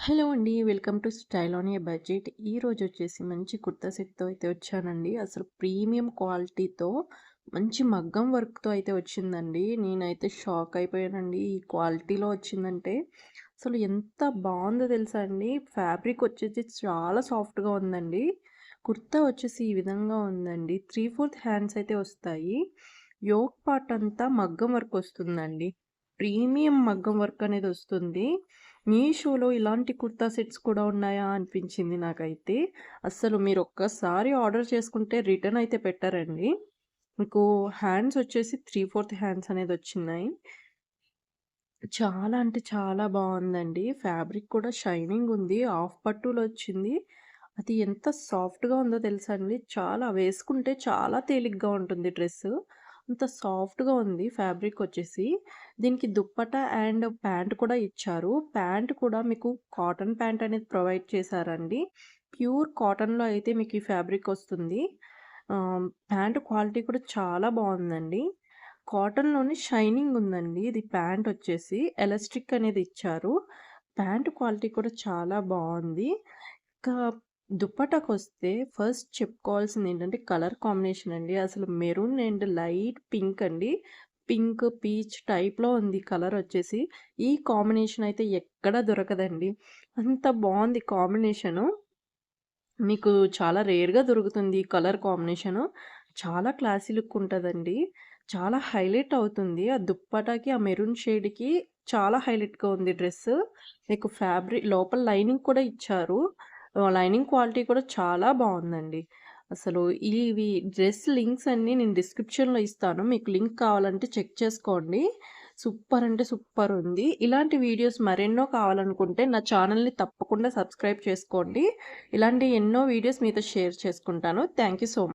Hello అండి. Welcome to style on a budget. ఈరోజు వచ్చేసి మంచి కుర్తా సెట్‌తో అయితే వచ్చానండి. అసలు ప్రీమియం క్వాలిటీతో మంచి మగ్గం వర్క్‌తో అయితే వచ్చిందండి. నేనైతే షాక్ అయిపోయానండి. ఈ క్వాలిటీలో వచ్చిందంటే అసలు ఎంత బావుందో తెలుసా అండి. ఫ్యాబ్రిక్ వచ్చేసి చాలా సాఫ్ట్‌గా ఉందండి. కుర్తా వచ్చేసి ఈ విధంగా ఉందండి. 3/4 హ్యాండ్స్ అయితే వస్తాయి. యోక్ పార్ట్ అంతా మగ్గం వర్క్ వస్తుందండి. ప్రీమియం మగ్గం వర్క్ అనేది వస్తుంది. మీషోలో ఇలాంటి కుర్తా సెట్స్ కూడా ఉన్నాయా అనిపించింది నాకైతే. అస్సలు మీరొక్కసారి ఆర్డర్ చేసుకుంటే రిటర్న్ అయితే పెట్టరండి. మీకు హ్యాండ్స్ వచ్చేసి 3/4 హ్యాండ్స్ అనేదొచ్చినాయి. చాలా అంటే చాలా బావుందండి. ఫ్యాబ్రిక్ కూడా షైనింగ్ ఉంది. హాఫ్ పట్టులో వచ్చింది. అది ఎంత సాఫ్ట్‌గా ఉందో తెలుసా అండి. చాలా వేసుకుంటే చాలా తేలిగ్గా ఉంటుంది డ్రెస్సు. అంత సాఫ్ట్‌గా ఉంది ఫ్యాబ్రిక్ వచ్చేసి. దీనికి దుప్పట్టా అండ్ ప్యాంట్ కూడా ఇచ్చారు. ప్యాంట్ కూడా మీకు కాటన్ ప్యాంట్ అనేది ప్రొవైడ్ చేశారండి. ప్యూర్ కాటన్‌లో అయితే మీకు ఈ ఫ్యాబ్రిక్ వస్తుంది. ప్యాంట్ క్వాలిటీ కూడా చాలా బావుందండి. కాటన్‌లోనే షైనింగ్ ఉందండి. ఇది ప్యాంట్ వచ్చేసి ఎలాస్టిక్ అనేది ఇచ్చారు. ప్యాంట్ క్వాలిటీ కూడా చాలా బావుంది. ఇంకా దుప్పటాకొస్తే ఫస్ట్ చెప్పుకోవాల్సిందేంటంటే కలర్ కాంబినేషన్ అండి. అసలు మెరూన్ అండ్ లైట్ పింక్ అండి. పింక్, పీచ్ టైప్‌లో ఉంది కలర్ వచ్చేసి. ఈ కాంబినేషన్ అయితే ఎక్కడ దొరకదండి. అంత బావుంది కాంబినేషను. మీకు చాలా రేర్‌గా దొరుకుతుంది ఈ కలర్ కాంబినేషను. చాలా క్లాసీ లుక్ ఉంటదండి. చాలా హైలైట్ అవుతుంది. ఆ దుప్పటాకి, ఆ మెరూన్ షేడ్‌కి చాలా హైలైట్‌గా ఉంది డ్రెస్సు. మీకు లోపల లైనింగ్ కూడా ఇచ్చారు. లైనింగ్ క్వాలిటీ కూడా చాలా బావుందండి. అసలు ఇవి డ్రెస్ లింక్స్ అన్నీ నేను డిస్క్రిప్షన్‌లో ఇస్తాను. మీకు లింక్ కావాలంటే చెక్ చేసుకోండి. సూపర్ అంటే సూపర్ ఉంది. ఇలాంటి వీడియోస్ మరెన్నో కావాలనుకుంటే నా ఛానెల్‌ని తప్పకుండా సబ్స్క్రైబ్ చేసుకోండి. ఇలాంటి ఎన్నో వీడియోస్ మీతో షేర్ చేసుకుంటాను. Thank you so much.